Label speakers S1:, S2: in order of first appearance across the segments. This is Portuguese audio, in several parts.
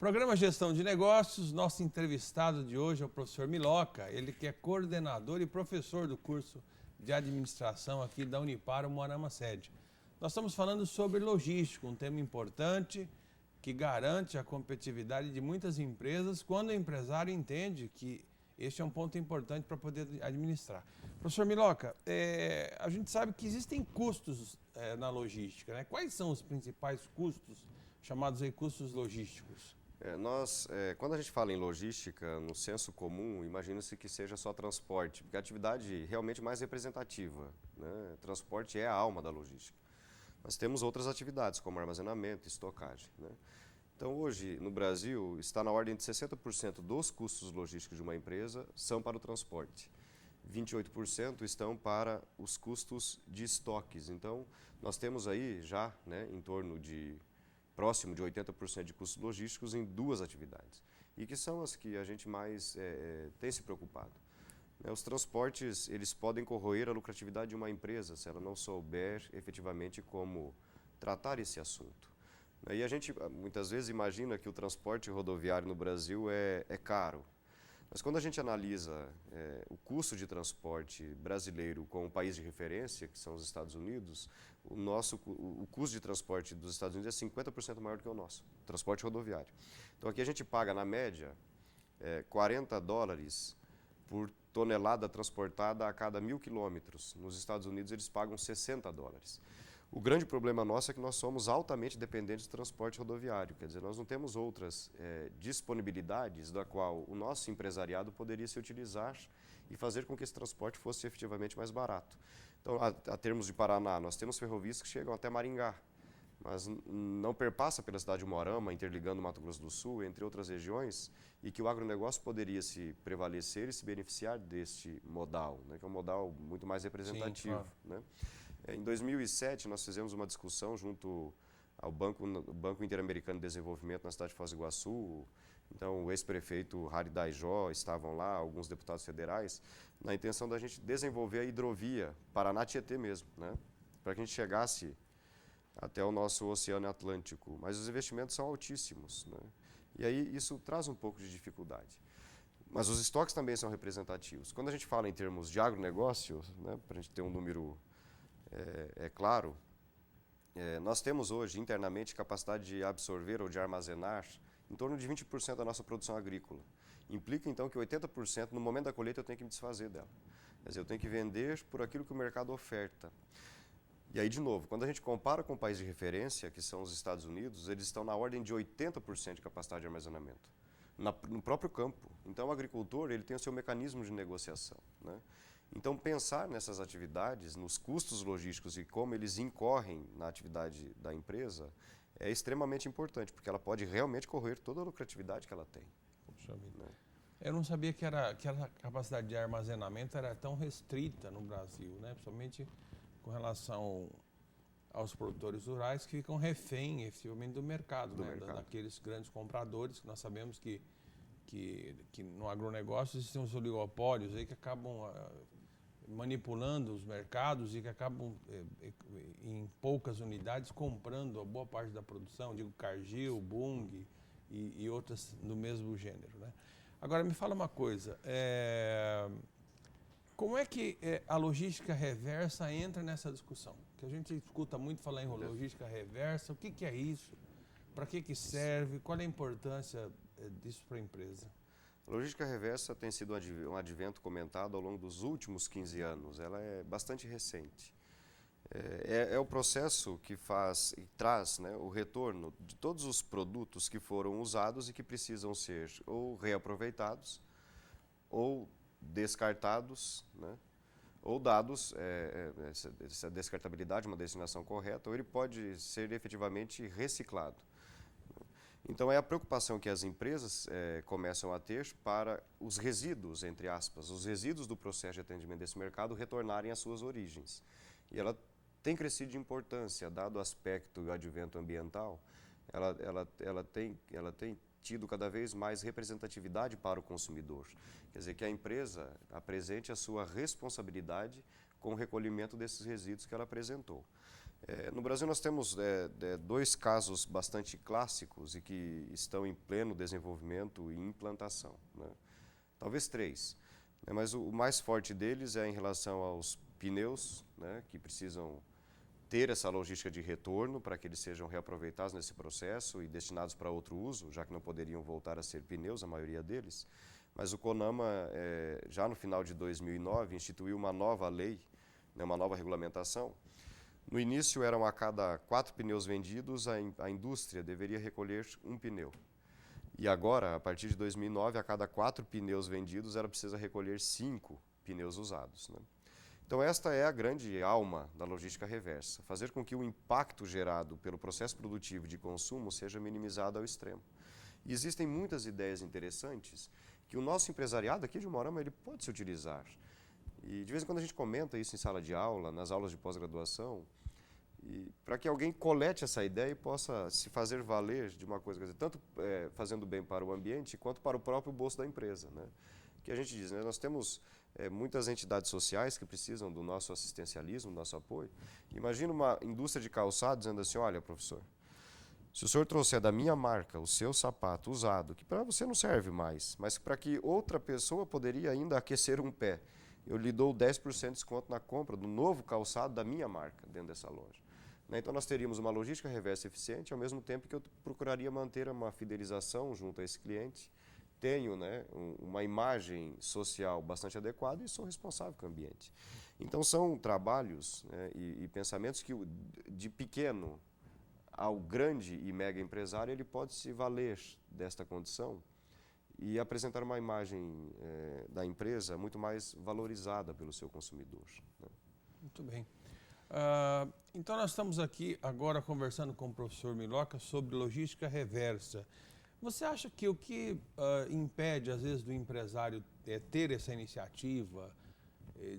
S1: Programa Gestão de Negócios, nosso entrevistado de hoje é o professor Miloca, ele que é coordenador e professor do curso de administração aqui da Unipar, Umuarama Sede. Nós estamos falando sobre logística, um tema importante que garante a competitividade de muitas empresas quando o empresário entende que este é um ponto importante para poder administrar. Professor Miloca, a gente sabe que existem custos na logística, né? Quais são os principais custos, chamados aí custos logísticos?
S2: Quando a gente fala em logística, no senso comum, imagina-se que seja só transporte, porque é a atividade realmente mais representativa, né? Transporte é a alma da logística. Nós temos outras atividades, como armazenamento e estocagem, né? Então, hoje, no Brasil, está na ordem de 60% dos custos logísticos de uma empresa são para o transporte. 28% estão para os custos de estoques. Então, nós temos aí já, né, em torno de próximo de 80% de custos logísticos em duas atividades, e que são as que a gente mais tem se preocupado. Os transportes, eles podem corroer a lucratividade de uma empresa se ela não souber efetivamente como tratar esse assunto. E a gente muitas vezes imagina que o transporte rodoviário no Brasil é caro. Mas quando a gente analisa o custo de transporte brasileiro com o país de referência, que são os Estados Unidos, o custo de transporte dos Estados Unidos é 50% maior do que o nosso, transporte rodoviário. Então aqui a gente paga, na média, $40 por tonelada transportada a cada 1.000 quilômetros. Nos Estados Unidos eles pagam $60. O grande problema nosso é que nós somos altamente dependentes do transporte rodoviário, quer dizer, nós não temos outras disponibilidades da qual o nosso empresariado poderia se utilizar e fazer com que esse transporte fosse efetivamente mais barato. Então, a termos de Paraná, nós temos ferrovias que chegam até Maringá, mas não perpassa pela cidade de Umuarama, interligando Mato Grosso do Sul, entre outras regiões, e que o agronegócio poderia se prevalecer e se beneficiar deste modal, né, que é um modal muito mais representativo. Sim, claro. Né? Em 2007, nós fizemos uma discussão junto ao Banco Interamericano de Desenvolvimento na cidade de Foz do Iguaçu. Então, o ex-prefeito Harry Daijó estavam lá, alguns deputados federais, na intenção da gente desenvolver a hidrovia Paraná-Tietê mesmo, né, para que a gente chegasse até o nosso Oceano Atlântico. Mas os investimentos são altíssimos, né, e aí isso traz um pouco de dificuldade. Mas os estoques também são representativos. Quando a gente fala em termos de agronegócio, né, para a gente ter um número claro, nós temos hoje internamente capacidade de absorver ou de armazenar em torno de 20% da nossa produção agrícola. Implica então que 80% no momento da colheita eu tenho que me desfazer dela. Quer dizer, eu tenho que vender por aquilo que o mercado oferta. E aí, de novo, quando a gente compara com o país de referência, que são os Estados Unidos, eles estão na ordem de 80% de capacidade de armazenamento, no próprio campo. Então, o agricultor ele tem o seu mecanismo de negociação, né? Então, pensar nessas atividades, nos custos logísticos e como eles incorrem na atividade da empresa é extremamente importante, porque ela pode realmente corroer toda a lucratividade que ela tem.
S1: Puxa vida. Né? Eu não sabia que a capacidade de armazenamento era tão restrita no Brasil, né? Principalmente com relação aos produtores rurais que ficam refém, efetivamente, do mercado, né? Daqueles grandes compradores, que nós sabemos que no agronegócio existem os oligopólios aí que acabam manipulando os mercados e que acabam, em poucas unidades, comprando a boa parte da produção, digo Cargill, Bunge e outras do mesmo gênero, né? Agora, me fala uma coisa, como é que a logística reversa entra nessa discussão? Que a gente escuta muito falar em logística reversa, o que é isso? Para que serve? Qual é a importância disso para a empresa?
S2: A logística reversa tem sido um advento comentado ao longo dos últimos 15 anos. Ela é bastante recente. É o processo que traz, né, o retorno de todos os produtos que foram usados e que precisam ser ou reaproveitados, ou descartados, né, ou dados, essa descartabilidade, uma destinação correta, ou ele pode ser efetivamente reciclado. Então, é a preocupação que as empresas começam a ter para os resíduos, entre aspas, os resíduos do processo de atendimento desse mercado retornarem às suas origens. E ela tem crescido de importância, dado o aspecto e o advento ambiental, ela tem tido cada vez mais representatividade para o consumidor. Quer dizer, que a empresa apresente a sua responsabilidade com o recolhimento desses resíduos que ela apresentou. No Brasil nós temos dois casos bastante clássicos e que estão em pleno desenvolvimento e implantação, né? Talvez três, né? Mas o mais forte deles é em relação aos pneus, né? Que precisam ter essa logística de retorno para que eles sejam reaproveitados nesse processo e destinados para outro uso, já que não poderiam voltar a ser pneus, a maioria deles. Mas o CONAMA, já no final de 2009, instituiu uma nova lei, né? Uma nova regulamentação. No início, eram a cada 4 pneus vendidos, a indústria deveria recolher 1 pneu. E agora, a partir de 2009, a cada 4 pneus vendidos, ela precisa recolher 5 pneus usados, né? Então, esta é a grande alma da logística reversa, fazer com que o impacto gerado pelo processo produtivo de consumo seja minimizado ao extremo. E existem muitas ideias interessantes que o nosso empresariado aqui de Umuarama ele pode se utilizar. E de vez em quando a gente comenta isso em sala de aula, nas aulas de pós-graduação, para que alguém colete essa ideia e possa se fazer valer de uma coisa, quer dizer, tanto fazendo bem para o ambiente quanto para o próprio bolso da empresa, né? Que a gente diz, né? Nós temos muitas entidades sociais que precisam do nosso assistencialismo, do nosso apoio. Imagina uma indústria de calçado dizendo assim, olha, professor, se o senhor trouxer da minha marca o seu sapato usado, que para você não serve mais, mas para que outra pessoa poderia ainda aquecer um pé, eu lhe dou 10% de desconto na compra do novo calçado da minha marca dentro dessa loja. Então nós teríamos uma logística reversa eficiente, ao mesmo tempo que eu procuraria manter uma fidelização junto a esse cliente, tenho, né, uma imagem social bastante adequada e sou responsável com o ambiente. Então são trabalhos, né, e pensamentos que de pequeno ao grande e mega empresário ele pode se valer desta condição e apresentar uma imagem da empresa muito mais valorizada pelo seu consumidor, né?
S1: Muito bem. Então nós estamos aqui agora conversando com o professor Miloca sobre logística reversa. Você acha que o que impede, às vezes, do empresário ter essa iniciativa,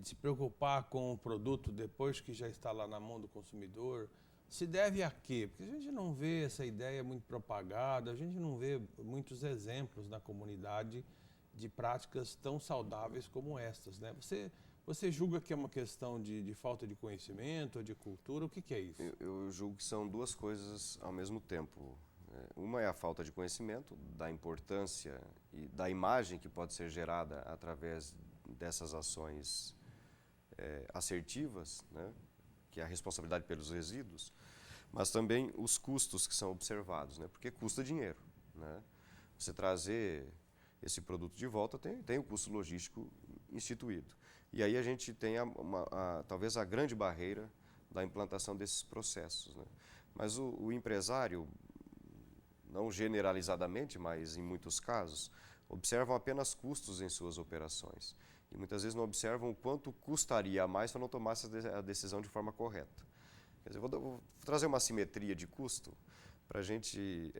S1: de se preocupar com o produto depois que já está lá na mão do consumidor, se deve a quê? Porque a gente não vê essa ideia muito propagada, a gente não vê muitos exemplos na comunidade de práticas tão saudáveis como estas, né? Você julga que é uma questão de falta de conhecimento, de cultura? O que é isso?
S2: Eu julgo que são duas coisas ao mesmo tempo. Uma é a falta de conhecimento da importância e da imagem que pode ser gerada através dessas ações assertivas, né, que é a responsabilidade pelos resíduos, mas também os custos que são observados, né, porque custa dinheiro, né? Você trazer esse produto de volta tem um custo logístico instituído. E aí a gente tem talvez a grande barreira da implantação desses processos, né? Mas o empresário, não generalizadamente, mas em muitos casos, observam apenas custos em suas operações. E muitas vezes não observam o quanto custaria a mais para não tomar a decisão de forma correta. Quer dizer, vou trazer uma simetria de custo para a gente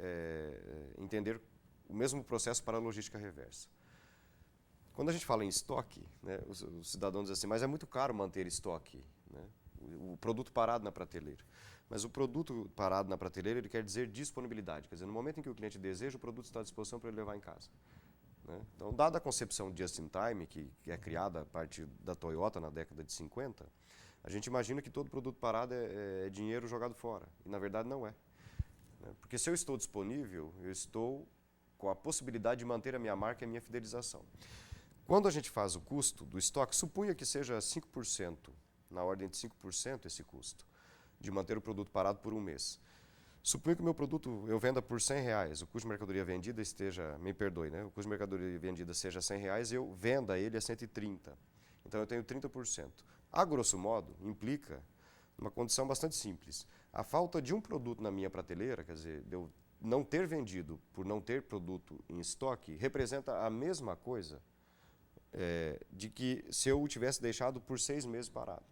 S2: entender o mesmo processo para a logística reversa. Quando a gente fala em estoque, né, o cidadão diz assim, mas é muito caro manter estoque, né, o produto parado na prateleira. Mas o produto parado na prateleira ele quer dizer disponibilidade, quer dizer, no momento em que o cliente deseja, o produto está à disposição para ele levar em casa, né? Então, dada a concepção just in time, que é criada a partir da Toyota na década de 50, a gente imagina que todo produto parado é dinheiro jogado fora, e na verdade não é, né? Porque se eu estou disponível, eu estou com a possibilidade de manter a minha marca e a minha fidelização. Quando a gente faz o custo do estoque, supunha que seja 5%, na ordem de 5% esse custo, de manter o produto parado por um mês. Suponho que o meu produto eu venda por R$100, o custo de mercadoria vendida esteja, me perdoe, né? O custo de mercadoria vendida seja R$100 e eu venda ele a 130. Então eu tenho 30%. A grosso modo, implica uma condição bastante simples. A falta de um produto na minha prateleira, quer dizer, de eu não ter vendido por não ter produto em estoque, representa a mesma coisa de que se eu o tivesse deixado por 6 meses parado.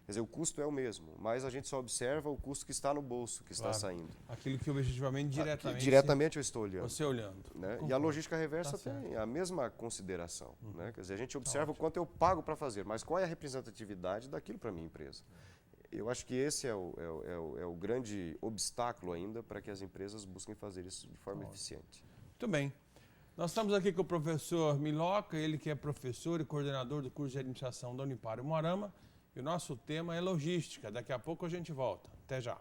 S2: Quer dizer, o custo é o mesmo, mas a gente só observa o custo que está no bolso, que está saindo.
S1: Aquilo que objetivamente,
S2: diretamente eu estou olhando.
S1: Você olhando.
S2: Né? E a logística reversa tem a mesma consideração. Né? Quer dizer, a gente observa o quanto eu pago para fazer, mas qual é a representatividade daquilo para a minha empresa. Eu acho que esse é o grande obstáculo ainda para que as empresas busquem fazer isso de forma eficiente.
S1: Muito bem. Nós estamos aqui com o professor Miloca, ele que é professor e coordenador do curso de administração da Unipar Umuarama. E o nosso tema é logística. Daqui a pouco a gente volta. Até já.